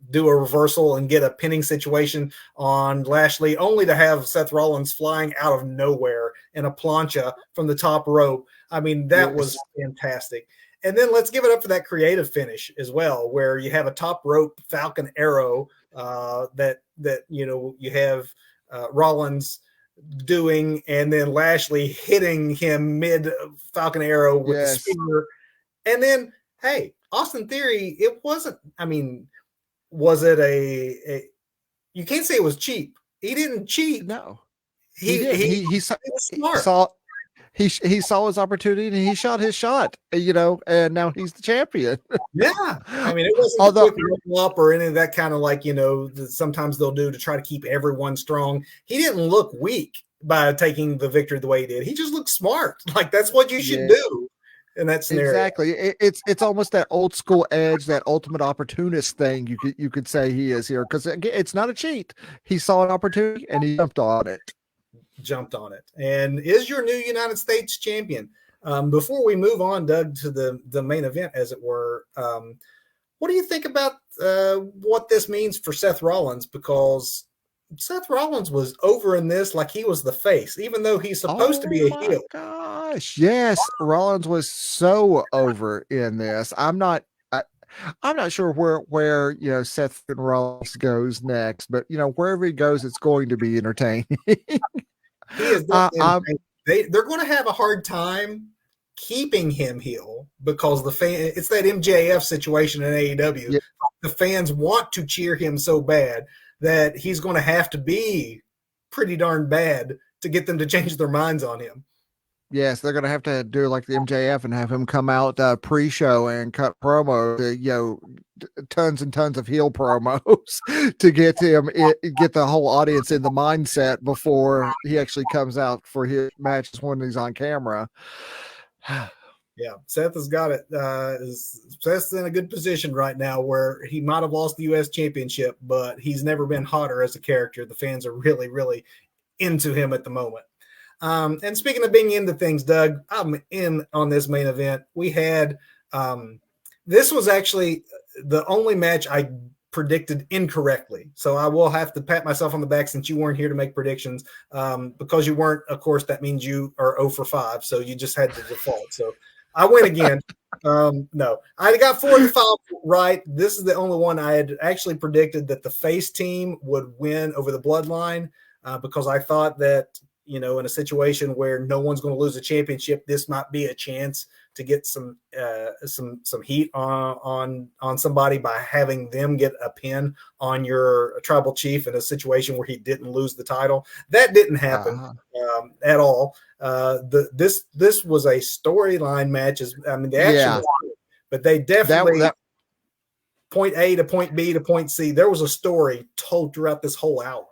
do a reversal and get a pinning situation on Lashley, only to have Seth Rollins flying out of nowhere in a plancha from the top rope. I mean, that was fantastic. And then let's give it up for that creative finish as well, where you have a top rope Falcon Arrow that you have Rollins doing, and then Lashley hitting him mid Falcon Arrow with the spear. And then, hey, Austin Theory, it wasn't, I mean, was it a you can't say it was cheap. He didn't cheat. No. He was smart. he saw his opportunity and he shot his shot, you know, and now he's the champion. Yeah. I mean, it wasn't Although, a quick roll up or any of that kind of like, you know, that sometimes they'll do to try to keep everyone strong. He didn't look weak by taking the victory the way he did. He just looked smart. Like that's what you should yeah, do in that scenario. exactly. It's almost that old school edge, that ultimate opportunist thing. You could say he is here because it's not a cheat. He saw an opportunity and he jumped on it. Jumped on it and is your new United States champion. Before we move on, Doug, to the main event, as it were, what do you think about what this means for Seth Rollins? Because Seth Rollins was over in this like he was the face, even though he's supposed to be a heel. Gosh, yes, Rollins was so over in this. I'm not sure where you know Seth and Rollins goes next, but you know wherever he goes, it's going to be entertaining. He is they're going to have a hard time keeping him heel because it's that MJF situation in AEW. Yeah. The fans want to cheer him so bad that he's going to have to be pretty darn bad to get them to change their minds on him. Yes, they're going to have to do like the MJF and have him come out pre-show and cut promo, you know, tons and tons of heel promos to get the whole audience in the mindset before he actually comes out for his matches when he's on camera. Yeah, Seth has got it. Seth's in a good position right now where he might have lost the U.S. championship, but he's never been hotter as a character. The fans are really, really into him at the moment. And speaking of being into things, Doug, I'm in on this main event. We had this was actually the only match I predicted incorrectly. So I will have to pat myself on the back since you weren't here to make predictions. Because you weren't, of course, that means you are 0 for 5. So you just had to default. So I win again. No, I got 4 of 5 right. This is the only one I had actually predicted that the face team would win over the Bloodline because I thought that, you know, in a situation where no one's going to lose a championship, this might be a chance to get some heat on somebody by having them get a pin on your tribal chief in a situation where he didn't lose the title. That didn't happen at all. This was a storyline match. I mean, the action was good, but they definitely point A to point B to point C. There was a story told throughout this whole hour.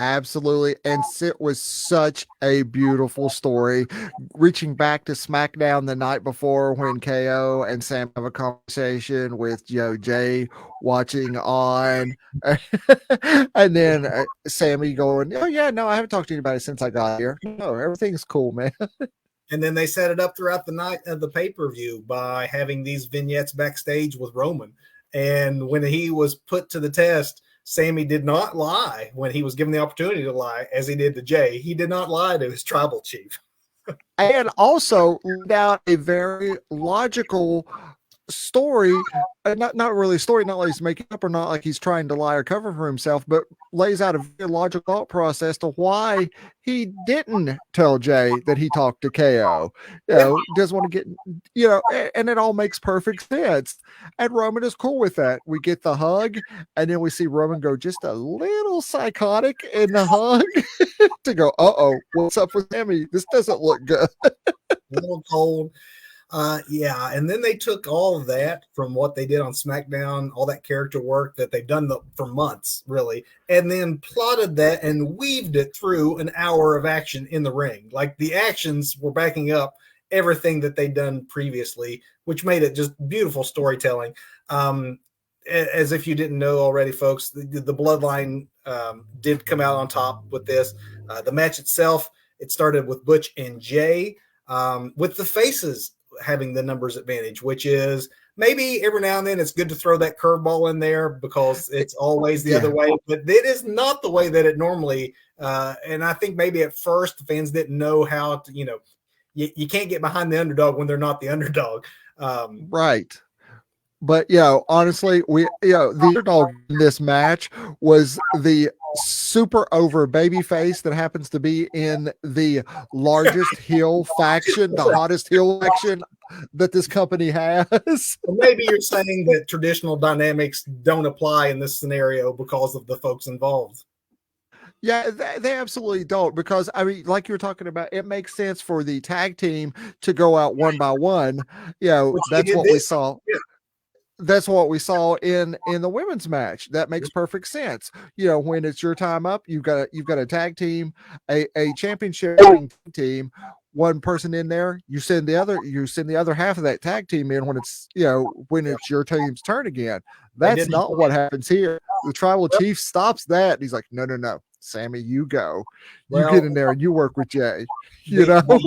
Absolutely. And it was such a beautiful story. Reaching back to SmackDown the night before when KO and Sam have a conversation with Jay watching on. And then Sammy going, oh, yeah, no, I haven't talked to anybody since I got here. No, everything's cool, man. And then they set it up throughout the night of the pay-per-view by having these vignettes backstage with Roman. And when he was put to the test, Sammy did not lie when he was given the opportunity to lie, as he did to Jay. He did not lie to his tribal chief. And also laid out a very logical story, not really a story, not like he's making up or not like he's trying to lie or cover for himself, but lays out a very logical thought process to why he didn't tell Jay that he talked to KO. You know, doesn't want to get, you know, and it all makes perfect sense. And Roman is cool with that. We get the hug, and then we see Roman go just a little psychotic in the hug to go, uh-oh, what's up with Sammy? This doesn't look good. A little cold. Yeah, and then they took all of that from what they did on SmackDown, all that character work that they've done for months, really, and then plotted that and weaved it through an hour of action in the ring. Like the actions were backing up everything that they'd done previously, which made it just beautiful storytelling. As if you didn't know already, folks, the Bloodline did come out on top with this. The match itself, it started with Butch and Jay, with the faces having the numbers advantage, which is maybe every now and then it's good to throw that curveball in there because it's always the other way, but it is not the way that it normally, and I think maybe at first the fans didn't know how to, you know, you can't get behind the underdog when they're not the underdog. Right. But, you know, honestly, the underdog in this match was the super over baby face that happens to be in the largest heel faction, the hottest heel faction that this company has. Well, maybe you're saying that traditional dynamics don't apply in this scenario because of the folks involved. Yeah, they absolutely don't, because I mean, like you were talking about, it makes sense for the tag team to go out one by one. You know, Which they that's did what we this. saw. Yeah. That's what we saw in the women's match. That makes perfect sense. You know, when it's your time up, you've got a tag team, a championship team, one person in there, you send the other half of that tag team in when it's, you know, when it's your team's turn again. They That's did. not what happens here. The tribal chief stops that. He's like, no, no, no, Sammy, you go, you get Well, in there and you work with Jay. You the know,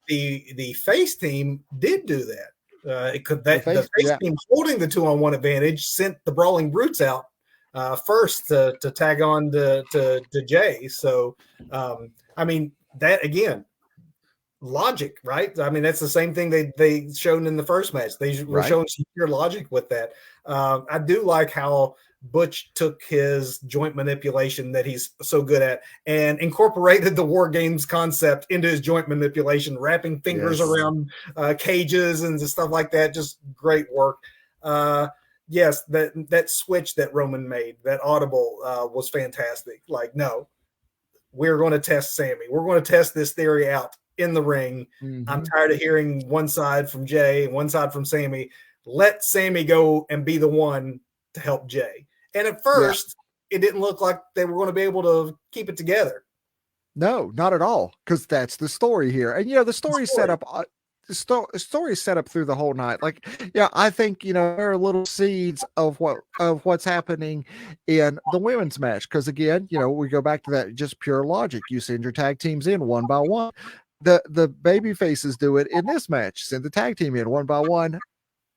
the face team did do that. It could the that the face, face yeah, team holding the 2-on-1 advantage sent the Brawling Brutes out first to tag on to Jay. So I mean that again, logic, right? I mean that's the same thing they shown in the first match. They were right, showing some pure logic with that. I do like how Butch took his joint manipulation that he's so good at and incorporated the war games concept into his joint manipulation, wrapping fingers yes, around cages and stuff like that. Just great work. Yes, that switch that Roman made, that audible, was fantastic. Like, no, we're going to test Sammy. We're going to test this theory out in the ring. I'm mm-hmm. tired of hearing one side from Jay and one side from Sammy. Let Sammy go and be the one to help Jay. And at Yeah. first, it didn't look like they were going to be able to keep it together. No, not at all, because that's the story here. And, you know, the story is set up. Story is set up through the whole night. Like, yeah, I think, you know, there are little seeds of what's happening in the women's match. Because again, you know, we go back to that just pure logic. You send your tag teams in one by one. The baby faces do it in this match. Send the tag team in one by one,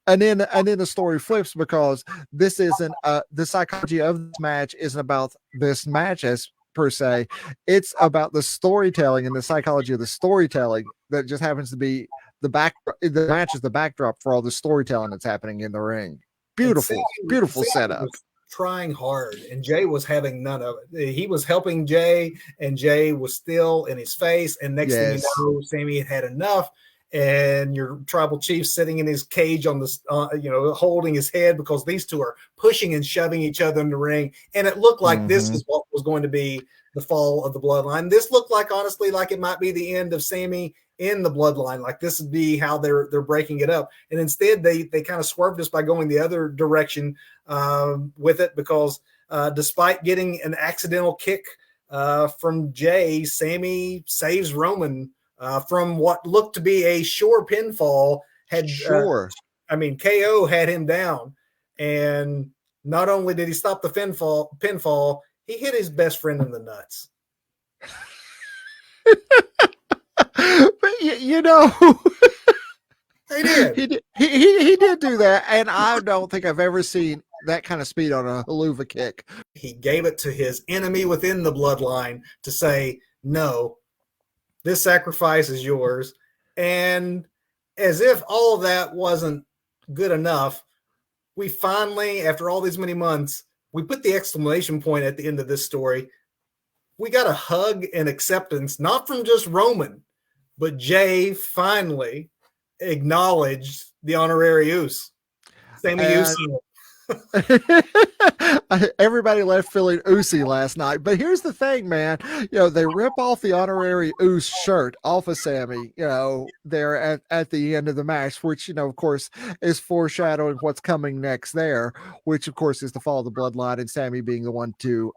and then the story flips, because this isn't the psychology of this match isn't about this match as per se. It's about the storytelling and the psychology of the storytelling that just happens to be the match is the backdrop for all the storytelling that's happening in the ring. And Beautiful Sammy setup. was trying hard, and Jay was having none of it. He was helping Jay, and Jay was still in his face. And next thing Yes. you know, Sammy had enough. And your tribal chief sitting in his cage on this, holding his head, because these two are pushing and shoving each other in the ring. And it looked like this is what was going to be the fall of the bloodline. This looked like, honestly, like it might be the end of Sammy in the bloodline. Like this would be how they're breaking it up. And instead, they kind of swerved us by going the other direction with it, because despite getting an accidental kick from Jay, Sammy saves Roman from what looked to be a sure pinfall. Sure. KO had him down, and not only did he stop the pinfall, he hit his best friend in the nuts. But you know, He did. He did do that, and I don't think I've ever seen that kind of speed on a haluva kick. He gave it to his enemy within the bloodline to say, no, this sacrifice is yours. And as if all of that wasn't good enough, we finally, after all these many months, we put the exclamation point at the end of this story. We got a hug and acceptance, not from just Roman, but Jay finally acknowledged the honorary Uso. Sammy Uso. Everybody left feeling oozy last night. But here's the thing, man. You know, they rip off the honorary Uso shirt off of Sammy, you know, there at the end of the match, which, you know, of course, is foreshadowing what's coming next there, which, of course, is the fall of the bloodline and Sammy being the one to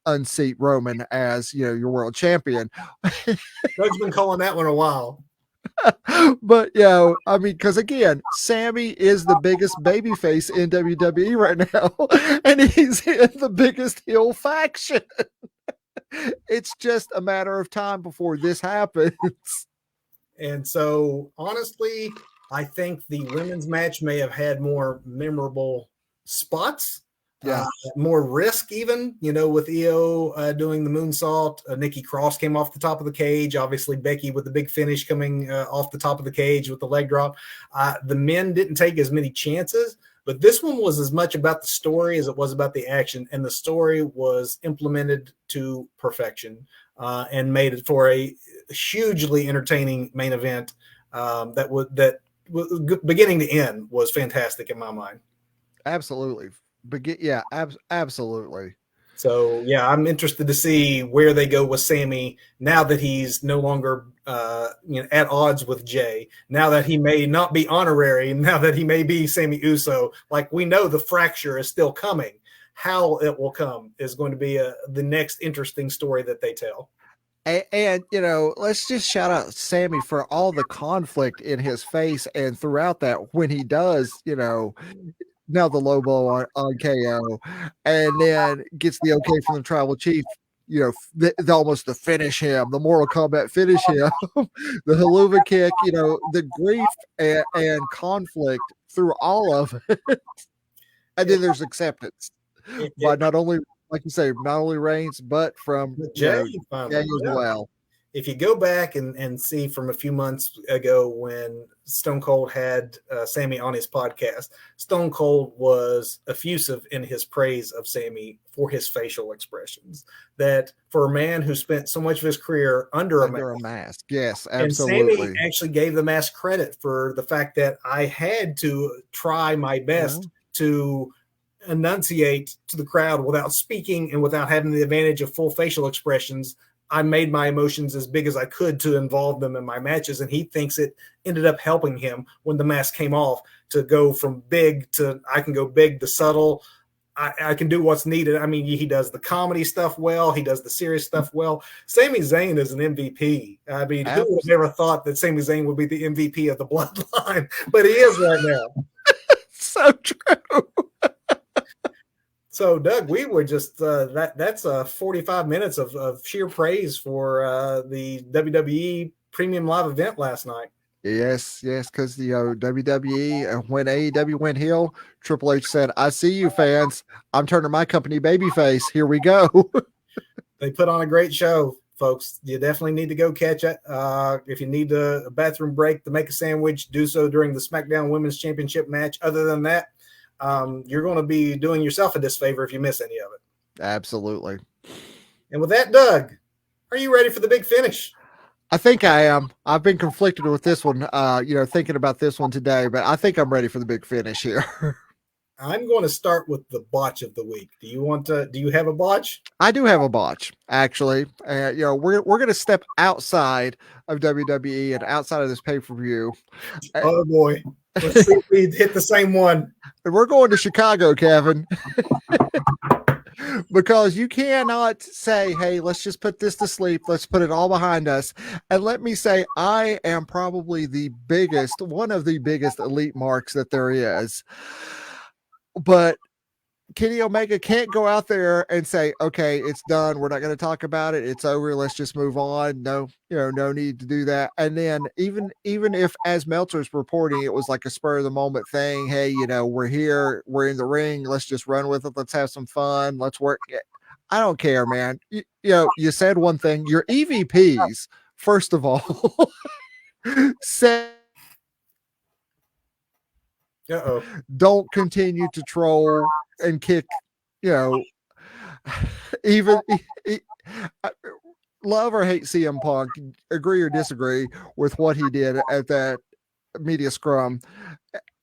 unseat Roman as, you know, your world champion. Doug's been calling that one a while. But you know, I mean, because again, Sammy is the biggest babyface in WWE right now, and he's in the biggest heel faction. It's just a matter of time before this happens. And so, honestly, I think the women's match may have had more memorable spots. Yeah. More risk, even, you know, with Io doing the moonsault. Nikki Cross came off the top of the cage. Obviously, Becky with the big finish coming off the top of the cage with the leg drop. The men didn't take as many chances, but this one was as much about the story as it was about the action, and the story was implemented to perfection and made it for a hugely entertaining main event that beginning to end was fantastic in my mind. Absolutely. But yeah, absolutely. So yeah, I'm interested to see where they go with Sammy now that he's no longer at odds with Jay. Now that he may not be honorary, now that he may be Sammy Uso, like we know the fracture is still coming. How it will come is going to be the next interesting story that they tell. And let's just shout out Sammy for all the conflict in his face and throughout that when he does, now the low blow on KO, and then gets the okay from the tribal chief. Almost to finish him, the Mortal Kombat finish him, the Helluva kick. The grief and conflict through all of it, and then there's acceptance by not only, like you say, not only Reigns but from Jay as well. If you go back and see from a few months ago when Stone Cold had Sammy on his podcast, Stone Cold was effusive in his praise of Sammy for his facial expressions. That for a man who spent so much of his career under a mask. Yes, absolutely. And Sammy actually gave the mask credit for the fact that I had to try my best to enunciate to the crowd without speaking and without having the advantage of full facial expressions. I made my emotions as big as I could to involve them in my matches, and he thinks it ended up helping him when the mask came off to go from big to I can go big to subtle. I can do what's needed. I mean, he does the comedy stuff well. He does the serious stuff well. Sami Zayn is an MVP. I mean, who would have never thought that Sami Zayn would be the MVP of the Bloodline? But he is right now. So true. So, Doug, we were just that's 45 minutes of sheer praise for the WWE Premium Live event last night. Yes, because the WWE, when AEW went heel, Triple H said, "I see you, fans. I'm turning my company babyface. Here we go." They put on a great show, folks. You definitely need to go catch it. If you need a bathroom break to make a sandwich, do so during the SmackDown Women's Championship match. Other than that, you're going to be doing yourself a disfavor if you miss any of it. Absolutely. And with that, Doug, are you ready for the big finish? I think I am. I've been conflicted with this one, thinking about this one today, but I think I'm ready for the big finish here. I'm going to start with the botch of the week. Do you have a botch? I do have a botch, actually. We're going to step outside of WWE and outside of this pay-per-view. Oh boy. Let's see if we hit the same one. And we're going to Chicago, Kevin. Because you cannot say, hey, let's just put this to sleep. Let's put it all behind us. And let me say, I am probably one of the biggest elite marks that there is. But Kenny Omega can't go out there and say, okay, it's done. We're not going to talk about it. It's over. Let's just move on. No, no need to do that. And then even if, as Meltzer's reporting, it was like a spur of the moment thing. Hey, we're here, we're in the ring. Let's just run with it. Let's have some fun. Let's work. I don't care, man. You said one thing, your EVPs, first of all, said, don't continue to troll and kick, even love or hate CM Punk, agree or disagree with what he did at that media scrum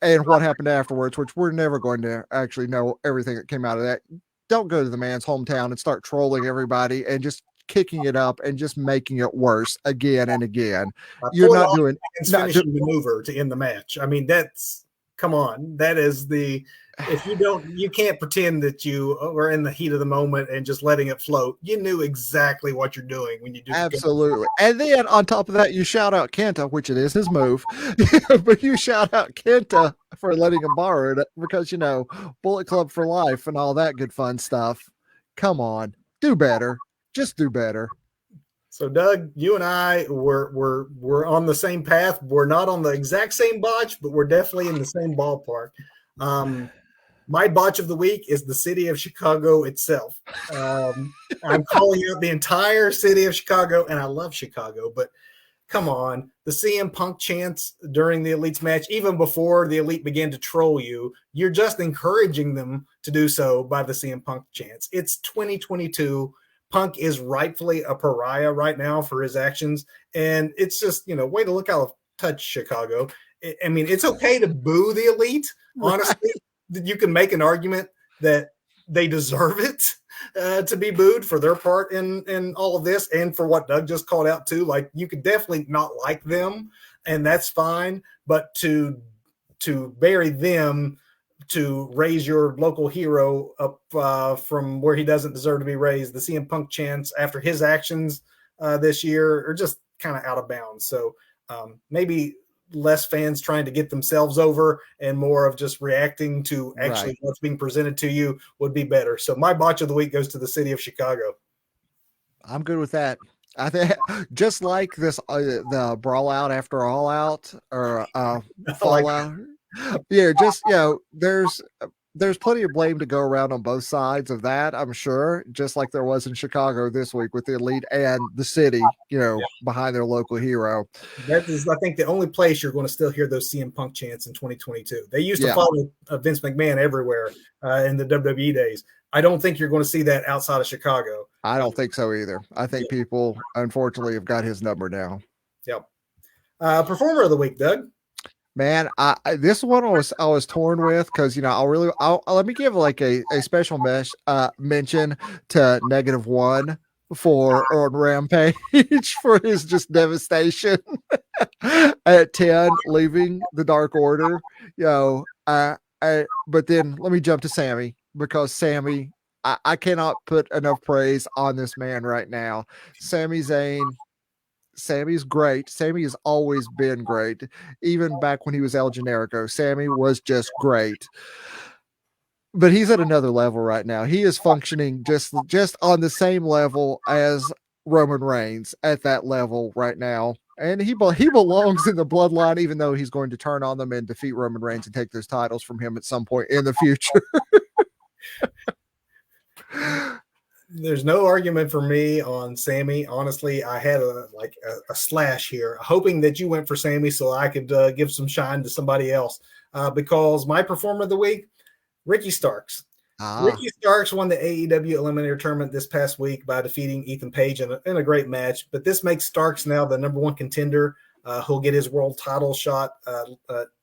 and what happened afterwards, which we're never going to actually know everything that came out of that. Don't go to the man's hometown and start trolling everybody and just kicking it up and just making it worse again and again. You're not doing finishing maneuver to end the match. I mean, come on. That is if you can't pretend that you were in the heat of the moment and just letting it float. You knew exactly what you're doing when you do. Absolutely. And then on top of that, you shout out Kenta, which it is his move, but you shout out Kenta for letting him borrow it because, Bullet Club for life and all that good fun stuff. Come on, do better. Just do better. So, Doug, you and I we're on the same path. We're not on the exact same botch, but we're definitely in the same ballpark. My botch of the week is the city of Chicago itself. I'm calling out the entire city of Chicago, and I love Chicago, but come on. The CM Punk chants during the Elite's match, even before the Elite began to troll you, you're just encouraging them to do so by the CM Punk chants. It's 2022. Punk is rightfully a pariah right now for his actions. And it's just, way to look out of touch, Chicago. I mean, it's okay to boo the Elite. Honestly, you can make an argument that they deserve it to be booed for their part in all of this, and for what Doug just called out too. Like, you could definitely not like them, and that's fine, but to bury them, to raise your local hero up from where he doesn't deserve to be raised, the CM Punk chants after his actions this year are just kind of out of bounds. So maybe less fans trying to get themselves over and more of just reacting to actually what's being presented to you would be better. So my botch of the week goes to the city of Chicago. I'm good with that. I think just like this, the brawl out after all out, or fallout. Yeah, just, there's plenty of blame to go around on both sides of that, I'm sure, just like there was in Chicago this week with the Elite and the city, behind their local hero. That is, I think, the only place you're going to still hear those CM Punk chants in 2022. They used to follow Vince McMahon everywhere in the WWE days. I don't think you're going to see that outside of Chicago. I don't think so either. I think people, unfortunately, have got his number now. Yep. Performer of the week, Doug. Man, this one I was torn with, because I'll let me give like a special mention to -1 for on Rampage for his just devastation at 10, leaving the Dark Order. But then let me jump to Sammy, because Sammy, I cannot put enough praise on this man right now. Sami Zayn. Sammy's great. Sammy has always been great. Even back when he was El Generico, Sammy was just great. But he's at another level right now. He is functioning just on the same level as Roman Reigns, at that level right now. And he belongs in the bloodline, even though he's going to turn on them and defeat Roman Reigns and take those titles from him at some point in the future. There's no argument for me on Sammy. Honestly, I had a slash here, hoping that you went for Sammy so I could give some shine to somebody else, because my performer of the week, Ricky Starks. Ricky Starks won the AEW Eliminator Tournament this past week by defeating Ethan Page in a great match. But this makes Starks now the #1 contender. He'll get his world title shot.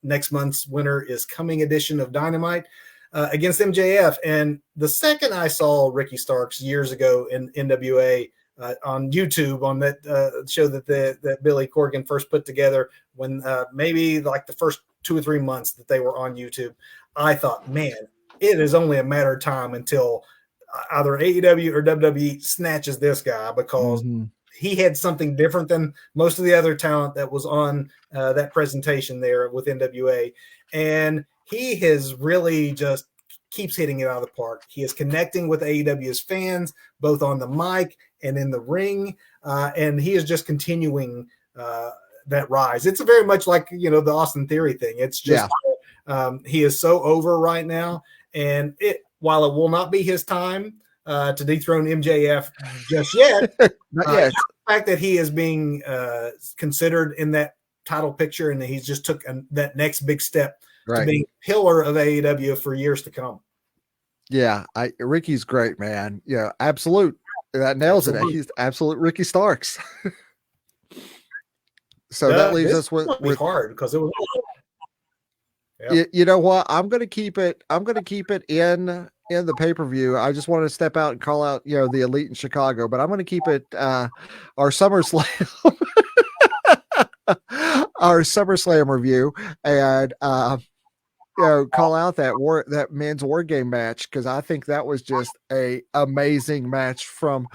Next month's winner is coming edition of Dynamite against MJF. And the second I saw Ricky Starks years ago in NWA on YouTube, on that show that Billy Corgan first put together, when maybe like the first 2 or 3 months that they were on YouTube, I thought, man, it is only a matter of time until either AEW or WWE snatches this guy, because he had something different than most of the other talent that was on that presentation there with NWA. And he has really just keeps hitting it out of the park. He is connecting with AEW's fans, both on the mic and in the ring. And he is just continuing that rise. It's very much like, the Austin Theory thing. It's just, he is so over right now. And while it will not be his time to dethrone MJF just yet, the fact that he is being considered in that title picture, and that he's just took that next big step to being pillar of AEW for years to come. Yeah, Ricky's great, man. Yeah, absolute. That nails it. He's absolute Ricky Starks. So that leaves us with hard, because it was. You know what? I'm going to keep it in the pay-per-view. I just want to step out and call out, the Elite in Chicago, but I'm going to keep it our SummerSlam our SummerSlam review, and call out that men's war game match, because I think that was just a amazing match, from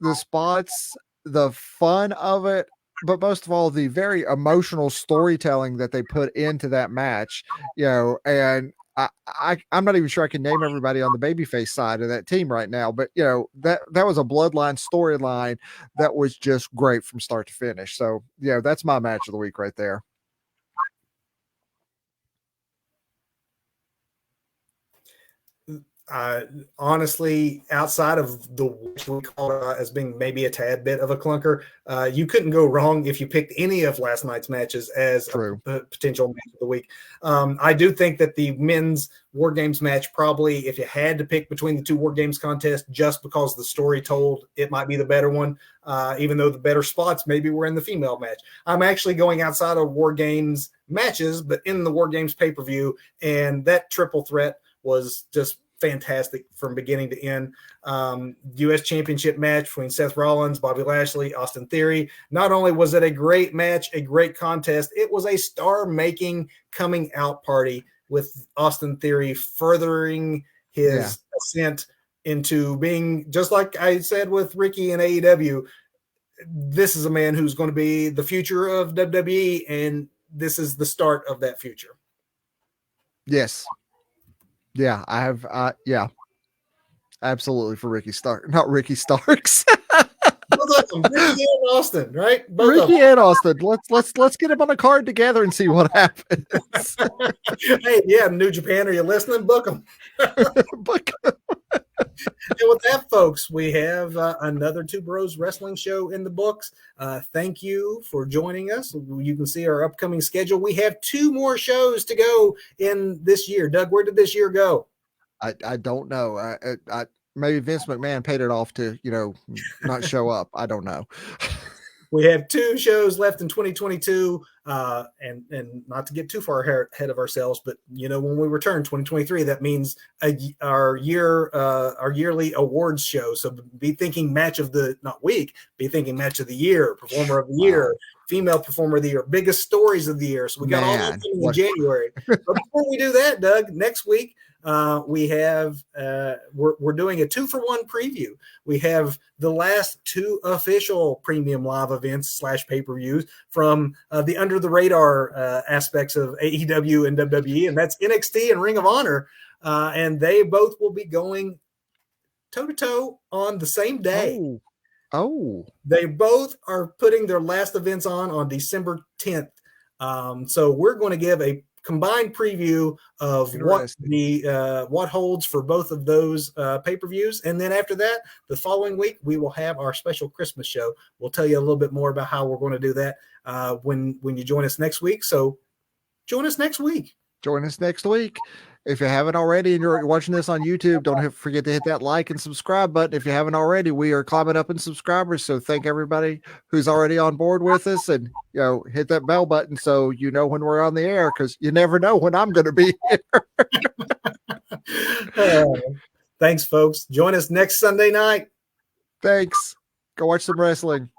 the spots, the fun of it, but most of all, the very emotional storytelling that they put into that match, and I'm not even sure I can name everybody on the babyface side of that team right now, but that was a bloodline storyline that was just great from start to finish. So that's my match of the week right there. Honestly, outside of the which we call it as being maybe a tad bit of a clunker, you couldn't go wrong if you picked any of last night's matches as a potential match of the week. I do think that the men's War Games match, probably, if you had to pick between the two War Games contests, just because the story told, it might be the better one, even though the better spots maybe were in the female match. I'm actually going outside of War Games matches, but in the War Games pay-per-view, and that triple threat was just fantastic from beginning to end. U.S. Championship match between Seth Rollins, Bobby Lashley, Austin Theory. Not only was it a great match, a great contest, it was a star-making coming out party with Austin Theory furthering his ascent into being, just like I said with Ricky and AEW, this is a man who's going to be the future of WWE, and this is the start of that future. Yes. Yeah, I have. Yeah, absolutely for Ricky Stark, not Ricky Starks. Both of them, Ricky and Austin, right? Both Ricky and Austin. Let's get him on a card together and see what happens. Hey, yeah, New Japan, are you listening? Book them. Book And with that, folks, we have another Two Bros Wrestling show in the books. Thank you for joining us. You can see our upcoming schedule. We have 2 more shows to go in this year. Doug, where did this year go? I don't know. I maybe Vince McMahon paid it off to not show up. I don't know. We have 2 shows left in 2022, and not to get too far ahead of ourselves, but when we return 2023, that means our yearly awards show. So be thinking match of the be thinking match of the year, performer of the year, female performer of the year, biggest stories of the year. So we got all that in January. But before we do that, Doug, next week we have we're doing a 2-for-1 preview. We have the last 2 official premium live events / pay-per-views from the under the radar aspects of AEW and WWE, and that's NXT and Ring of Honor, and they both will be going toe to toe on the same day. Oh, they both are putting their last events on December 10th. So we're going to give a combined preview of what holds for both of those pay-per-views, and then after that, the following week we will have our special Christmas show. We'll tell you a little bit more about how we're going to do that when you join us next week. So join us next week. If you haven't already and you're watching this on YouTube, don't forget to hit that like and subscribe button. If you haven't already, we are climbing up in subscribers. So thank everybody who's already on board with us, and hit that bell button so you know when we're on the air, because you never know when I'm going to be here. Thanks, folks. Join us next Sunday night. Thanks. Go watch some wrestling.